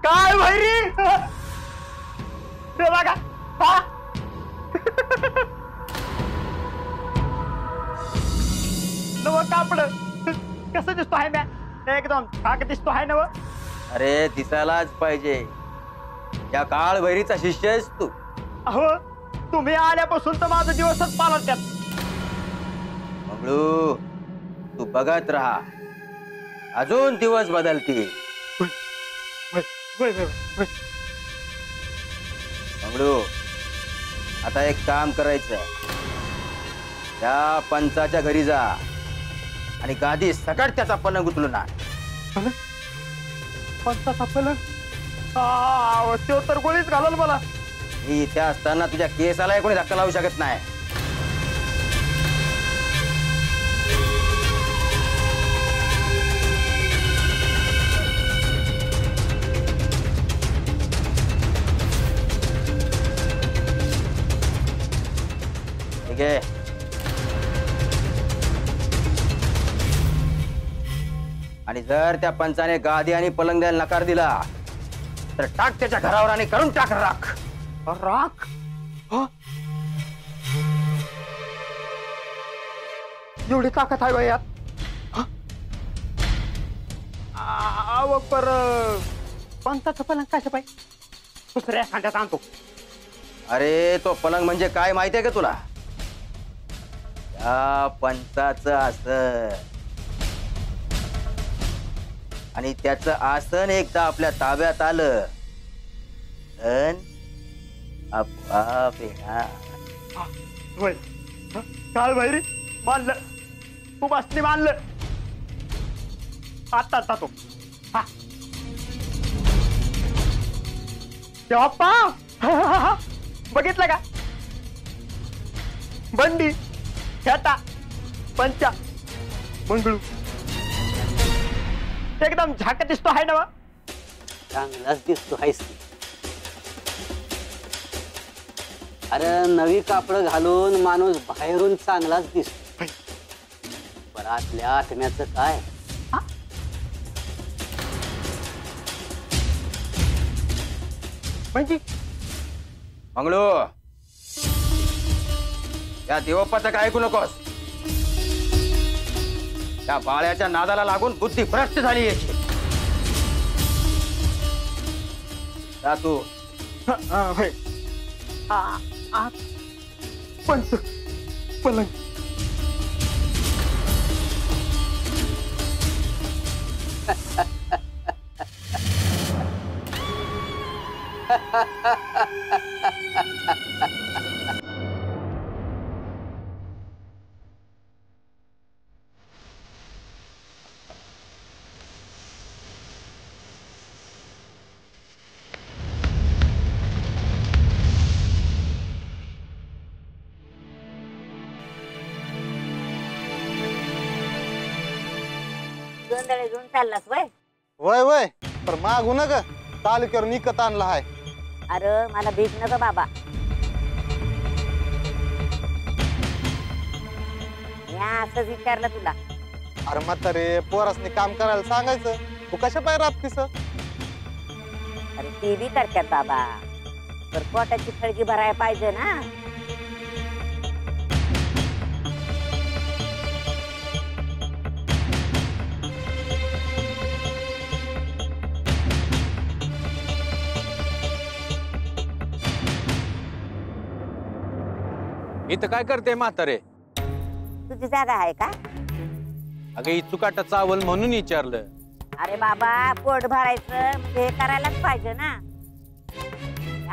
काय भैरी ते बघा हा नव कापड कसं दिसतो आहे म्या एकदम ठाक दिसतो आहे नव अरे दिसायलाच पाहिजे या काळ भैरीचा शिष्य आहेस तू अहो तुम्ही आल्यापासून तर माझा दिवसच पालटतात मंगळू तू बघत राहा अजून दिवस बदलतील मंगळू आता एक काम करायचं त्या पंचाच्या घरी जा आणि गादी सकट त्याचा पलंग उचलून आण पंचाचा पलंग तो तर गोळीच घालल मला मी इथे असताना तुझ्या केसाला कोणी धक्का लावू शकत नाही ठीक आहे आणि जर त्या पंचाने गादी आणि पलंग द्यायला नकार दिला तर टाक त्याच्या घरावर आणि करून टाक राख राख एवढी ताकद आहे बाई यात पर पंचाचं पलंग कशा पाहिजे दुसऱ्या खांद्यात आणतो अरे तो पलंग म्हणजे काय माहितीये का तुला त्या पंचाचं आसन आणि त्याचं आसन एकदा आपल्या ताब्यात आलं आपोआप येणार काळ भैरी मानलं तू बसली मानलं आता जातो बाप्पा बघितलं का बंडी खेटा पंचा मंगळू एकदम झाक दिसतो आहे ना चांगलाच दिसतो आहेस अरे नवी कापड घालून माणूस बाहेरून चांगलाच दिसतो पण आतल्या आत्म्याचं काय म्हणजे मंगळू या देवप्पाचं काय ऐकू नकोस त्या बाळ्याच्या नादाला लागून बुद्धी भ्रष्ट झाली याची तू पंच पलंग घेऊन चाललास वय वय वय पर मागू नका तालुक्यावर निकत आणला हाय अरे मला भीक नको बाबा या असंच विचारलं तुला अरे म्हातारे पोरासनी काम करायला सांगायचं तू कशा पाय राबतीस अरे ती बी करतात बाबा तर पोटाची खळगी भरायला पाहिजे ना इथं काय करते म्हातारे तुझी जागा आहे का अगं इचुकाटा चावल म्हणून विचारलं अरे बाबा पोट भरायचं म्हणजे हे करायलाच पाहिजे ना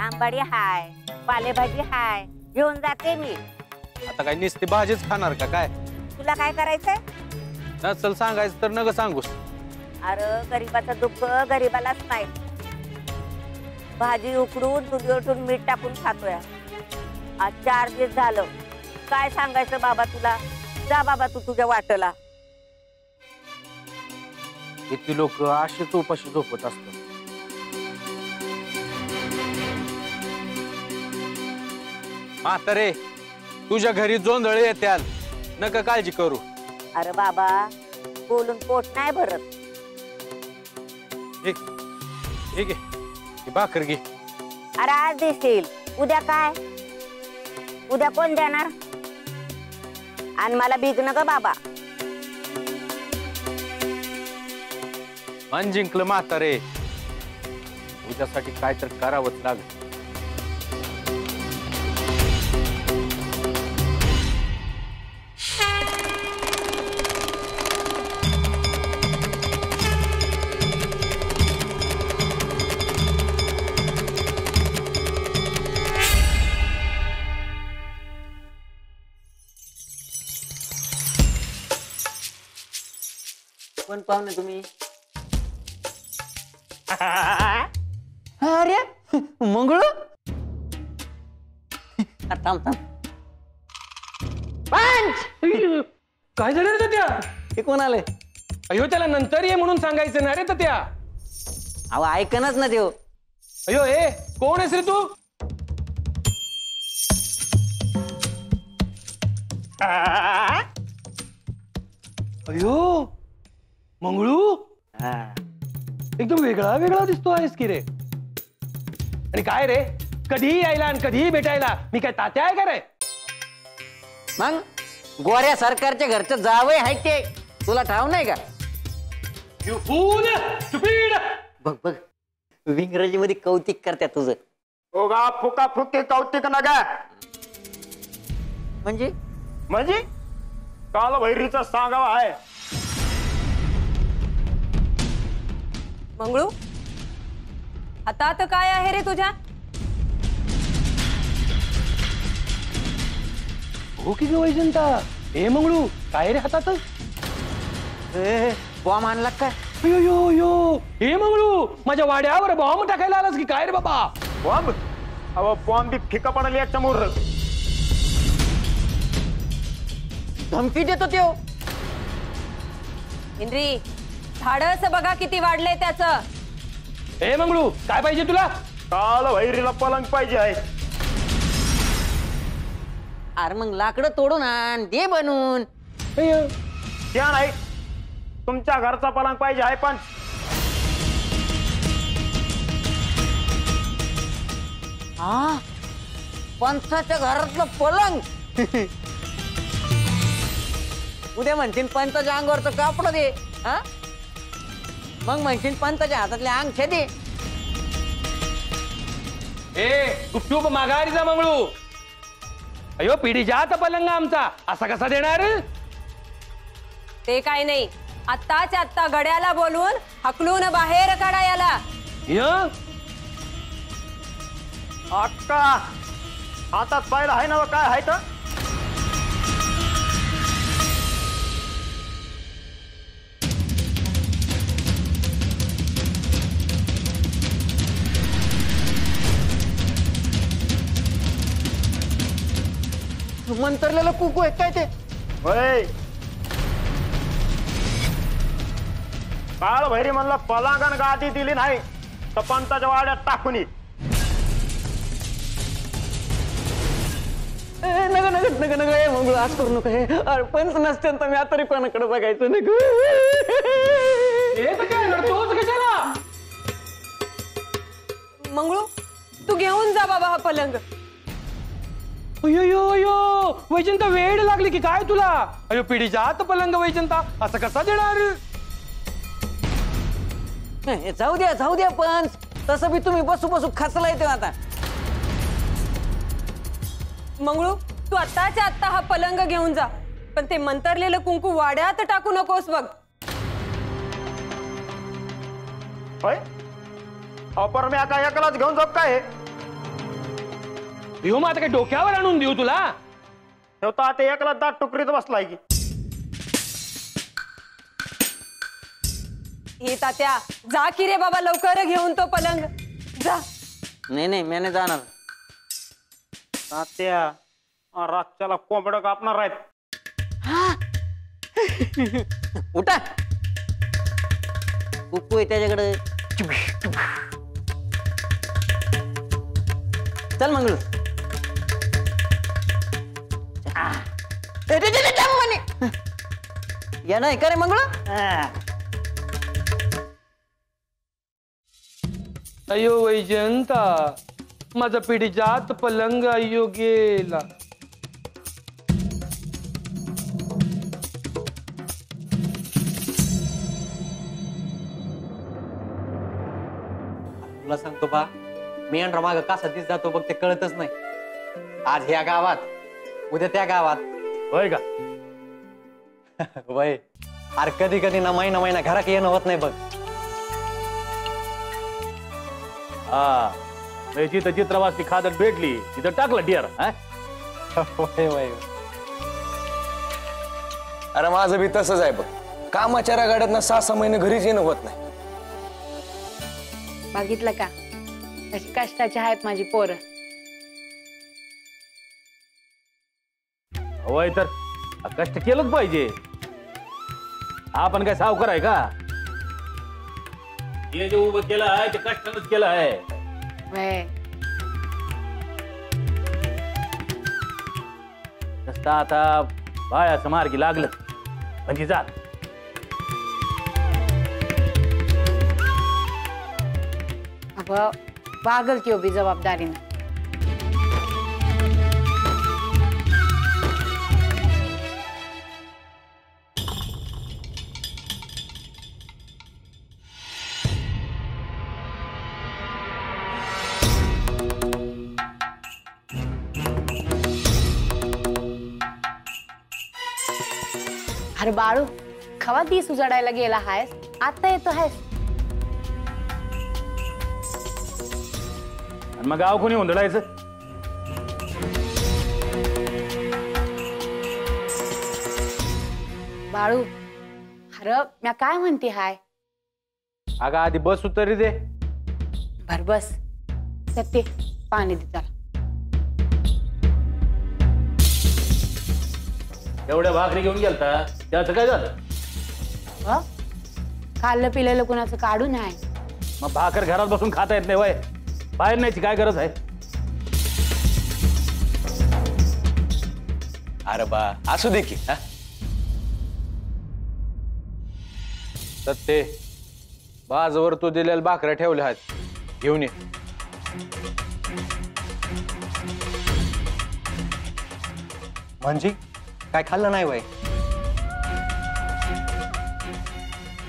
आंबाडी हाय पालेभाजी हाय घेऊन जाते मी आता काय नुसती भाजीच खाणार का काय तुला काय करायचंय नसल सांगायचं तर नग सांगूस अरे गरीबाचं दुःख गरीबालाच नाही भाजी उकडून दूध उठून मीठ टाकून खातोय आज 4 दिवस झालं काय सांगायचं बाबा तुला जा बाबा तू तुझ्या वाटला किती लोक अशीच उपाशी झोपत असतात म्हातारे तुझ्या घरी जोंधळे येत्याल नका काळजी करू अरे बाबा बोलून पोट नाही भरत ठीक ठीक आहे भाकर घे. अरे आज देशील, उद्या काय? उद्या कोण देणार? आणि मला बिघन ग बाबा. मन जिंकलं म्हातारे, तुझ्यासाठी काय तर करावंच लागेल. कोण पाहुणे तुम्ही? अरे मंगळू थांब थांब. काय झालं रे त्या? हे कोण आले? अयो त्याला नंतर ये म्हणून सांगायचं ना रे त्या. अहो ऐकनच ना देव. अयो ए कोण आहेस रे तू? अयो मंगळू, एकदम वेगळा वेगळा दिसतो आहेस की रे. आणि काय रे, कधीही यायला आणि कधीही भेटायला मी काय तात्या आहे का रे? मग गोऱ्या सरकारच्या घरचं जावई आहे ते तुला ठाव नाही का? You fool! Stupid! बघ बघ इंग्रजी मध्ये कौतिक करत्या तुझं. ओगा फुका फुके कौतिक नगा. म्हणजे काल भैरीचा सांगावा आहे. मंगळू, आता काय आहे रे तुझ्या? हो की ग वैजंता. ए मंगळू, काय रे हातात? बॉम्ब आणला काय? यो यो यो, ए मंगळू, माझ्या वाड्यावर बॉम्ब टाकायला आलास की काय रे बाबा? बॉम्ब? अहो बॉम्ब बी फिका पडली याच्या मोर. धमकी देतो त्यो. हेनरी, धाडस बघा किती वाढलंय त्याचं. ए मंगळू, काय पाहिजे तुला? काल भैरीला पलंग पाहिजे आहे. अरे मग लाकडं तोडून आण, दे बनवून. त्या नाही, तुमच्या घरचा पलंग पाहिजे आहे. पण हा पंचाच्या घरातलं पलंग. उद्या म्हणशील पंचाच्या अंगावरचं कापड दे. हा मग म्हणशील पंचाच्या हातातल्या अंगठ्या दे. ए गुपचूप माघारी जा मंगळू. अयो पिढीच्या आता पलंग आमचा असा कसा देणार? ते काय नाही, आत्ताच आत्ता गड्याला बोलून हकलून बाहेर काढा याला. अक्का हातात पाहिलं आहे ना काय आहे तर? मंतरलेलं कुकू आहे काय ते? होय, काळ भैरी म्हणलं पलांगण गादी दिली नाही तर पंताच्या वाड्यात टाकून ये. नग नग नग नग मंगळू आज करू नका. हे अरे पंच नसते तर मी आता कोणाकडे बघायचं नग. तोच कशाला? मंगळू, तू घेऊन जा बाबा हा पलंग. अयो वैजंता, वेळ लागली की काय तुला? अयो पिढीच्या आत पलंग वैजंता असं कसा देणार? जाऊ द्या पंच. तसं बी तुम्ही बसू बसू खचलाय ते आता. मंगळू, तू आत्ताच्या आत्ता हा पलंग घेऊन जा, पण ते मंतरलेलं कुंकू वाड्यात टाकू नकोस बघ. होय, अपर मी आता एकलाच घेऊन जाऊ काय? यो मग आता काय डोक्यावर आणून देऊ तुला? ठेवता आता एकला दाट टुकरीत बसलाय की. हे तात्या, जा की रे बाबा लवकर घेऊन तो पलंग जा. नाही मी नाही जाणार. तात्या रातच्याला कोंबड कापणार आहेत. उठा. कुकू आहे त्याच्याकडे. चल मंगळू. या नाही का रे मंगळू? अयो वैजंता, माझा पिढीजात पलंग अयो गेला. तुला सांगतो बा, मी आणि माग का सतीच जातो बघ ते कळतच नाही. आज ह्या गावात, उद्या त्या गावात. होय का? वय अरे कधी कधी ना महिना घरात येणं होत नाही बघ. हा जिथं चित्रवासी खादर भेटली तिथं टाकलं डिअर. वय वय अरे माझं बी तसंच आहे बघ. कामाच्या रगाड्यात ना 6-6 महिने घरीच येणं होत नाही. बघितलं का, कशी कष्टाची आहेत माझी पोरं. होय तर कष्ट केलंच पाहिजे. आपण काय सावकार आहे का? हे जे उभं केलं आहे ते कष्टानंच केलं आहे. वय नुसतं आता बाळाचं मार्गी लागलं म्हणजे जा. अगं वागल की उभी जबाबदारीनं. अरे बाळू, खवा दिस उजाडायला गेला हायस, आता येतो हायस. आणि मग गाव कोणी हुंदडायचं? बाळू, अरे म्या काय म्हणते हाय. अगं आधी बस उतरी दे. बर बस, सत्य पाणी दे त्याला. एवढ्या भाकरी घेऊन गेलता त्याचं काय झालं? खाल्लं पिलेलं कुणाचं काढू नाही. मग भाकर घरात बसून खाता येत नाही वय, बाहेर न्यायची काय गरज आहे? अरे बा असू दे की. सत्ते, बाजवर तू दिलेल्या भाकऱ्या ठेवल्या आहेत, घेऊन ये. म्हणजे काय खाल्लं नाही वय?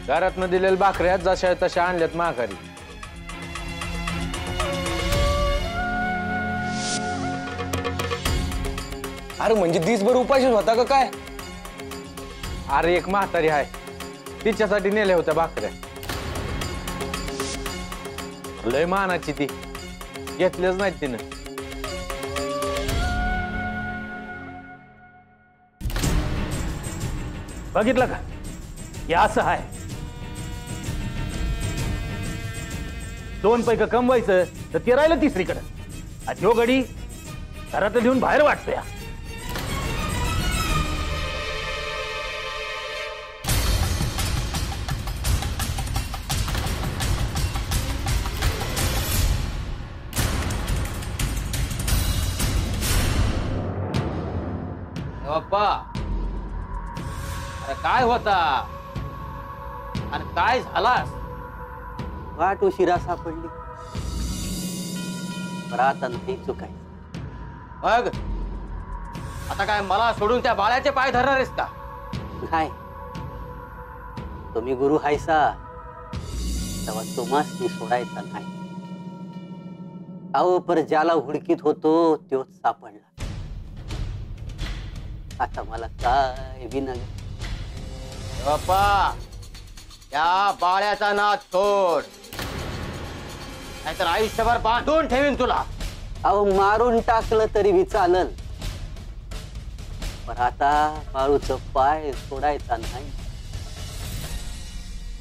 घरातनं दिलेल्या भाकऱ्या जशा तशा आणल्यात माघारी. अरे म्हणजे दिसभर उपाशीच होता का काय? अरे एक म्हातारी आहे, तिच्यासाठी नेल्या होत्या भाकऱ्या. लय मानाची ती, घेतल्याच नाहीत तिनं. बघितलं का? हे असं आहे. 2 पैकी कमवायचं तर ते राहिलं तिसरीकडे. ह्यो गडी घरात घेऊन बाहेर वाटतोय. बाप्पा, अरे काय होता आणि काय झालास? वाट उशिरा सापडली. रात अंती चुकाय. मग आता काय मला सोडून त्या बाळ्याचे पाय धरणार आहेस का? नाही, तुम्ही गुरु हायसा तेव्हा तुम्हाच मी सोडायचा नाही. अहो पर ज्याला हुडकीत होतो तोच सापडला. आता मला काय बी नाही. बाप्पा, या बाळ्याचा नाद सोड, नाहीतर आयुष्यभर बांधून ठेवीन तुला. अहो मारून टाकलं तरी बी चालल, पण आता बाळूचं पाय सोडायचा नाही.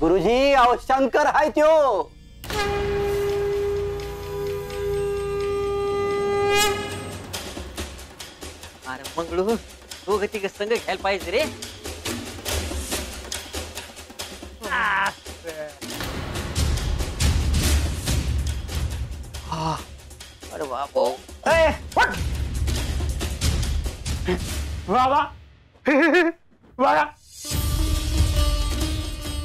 गुरुजी, अहो शंकर हाय त्यो. अरे मंगळू, दोघं तिघ संघ घ्यायला पाहिजे रे. अरे बाबो, बाबा बघा,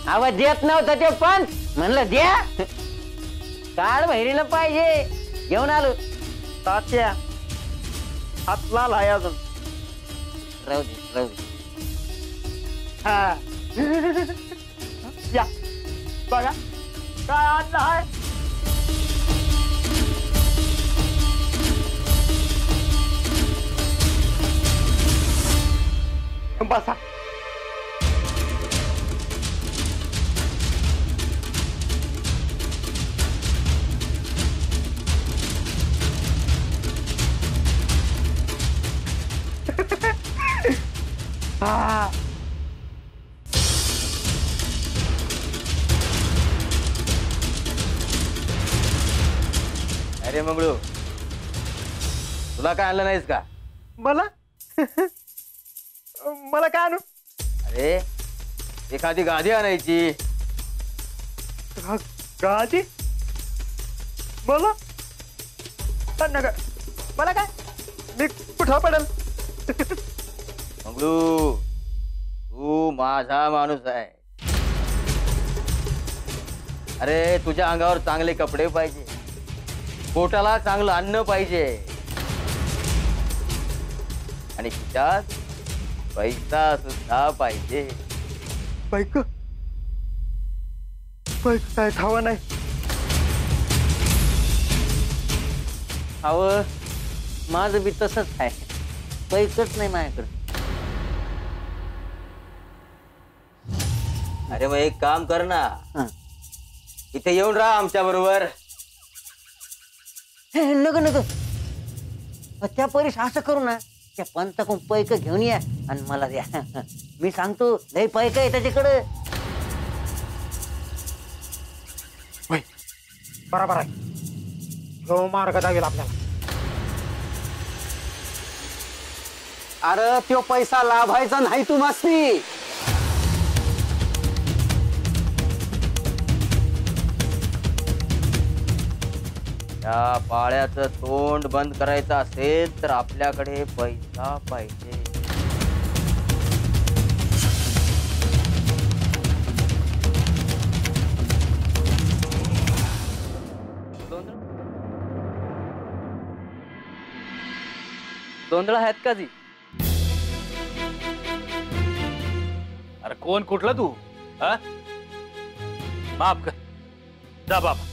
आवाज देत नव्हता ते पण म्हणलं द्या. काढ बहिणीला पाहिजे घेऊन आलो. तात्या हात लाल आहे अजून. राहू दे राहू दे. हा. या बघा काय आणलं आहे. बसा. हा. अरे मंगळू तुला काय आणलं नाहीस का? मला मला काय आणू? अरे एखादी गादी आणायची. गादी? मला नका. मला काय मी कुठं पडेल? मंगळू तू माझा माणूस आहे. अरे तुझ्या अंगावर चांगले कपडे पाहिजे, पोटाला चांगलं अन्न पाहिजे आणि खिशात पैसा सुद्धा पाहिजे. बायको काय खावा नाही. अव माझं बी तसंच आहे. पैकच नाही माझ्याकडे. अरे मग एक काम कर ना, इथे येऊन राहा आमच्या बरोबर. नको नको. त्या परीस असं करू ना, त्या पंचाकडून पैक घेऊन या आणि मला द्या. मी सांगतो लय पैक आहे त्याच्याकडे. बरोबर आहे. जो मार्ग दावेल आपल्याला. अरे तो पैसा लाभायचा नाही तुम्हासनी. या पाळ्याचं तोंड बंद करायचं असेल तर आपल्याकडे पैसा पाहिजे. दोंदळ आहेत का जी? अरे कोण कुठला तू? हा माफ कर. जा बाबा.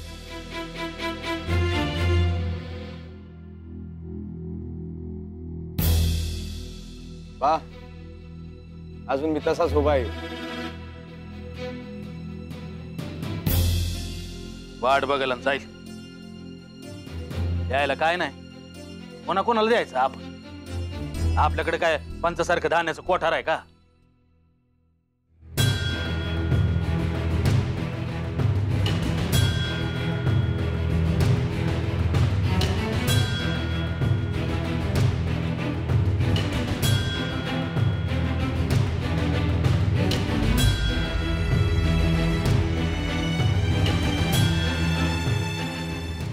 बा अजून मी तसाच उभा आहे. वाट बघायला जाईल. द्यायला काय नाही. कोणाला द्यायचं आपण? आपल्याकडे काय पंचासारखं धान्याचं कोठार आहे का?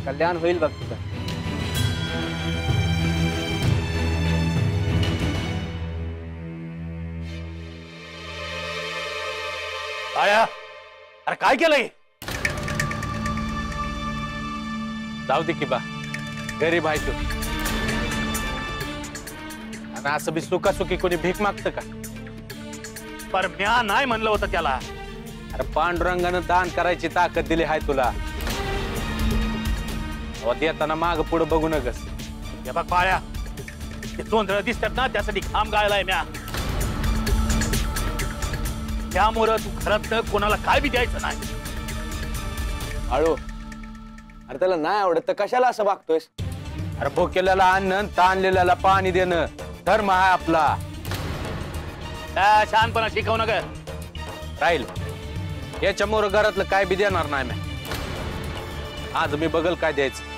कल्याण होईल बघ तुझं. आया अरे काय केलंय? जाऊ दे की बा, गरीब आहे तू. आणि असं बी सुखासुखी कोणी भीक मागतं का? पर म्या नाही म्हणलं होतं त्याला. अरे पांडुरंगानं दान करायची ताकद दिली आहे तुला. देताना माग पुढे बघू नकस. हे बघ पाळ्या, ते जोंधळ दिसतात ना त्यासाठी खांब गाळलाय म्या. त्यामुळं तू खरंच कोणाला काय बी द्यायचं नाही. आळू अरे त्याला नाही आवडत तर कशाला असं वागतोयस? अरे भोकेल्याला अन्न, ताणलेल्याला पाणी देणं धर्म आहे आपला. त्या शहाणपणा शिकवू नका. राहील याच्यामुळे घरातलं काय बी देणार नाही मी. आज मी बघल काय द्यायचं.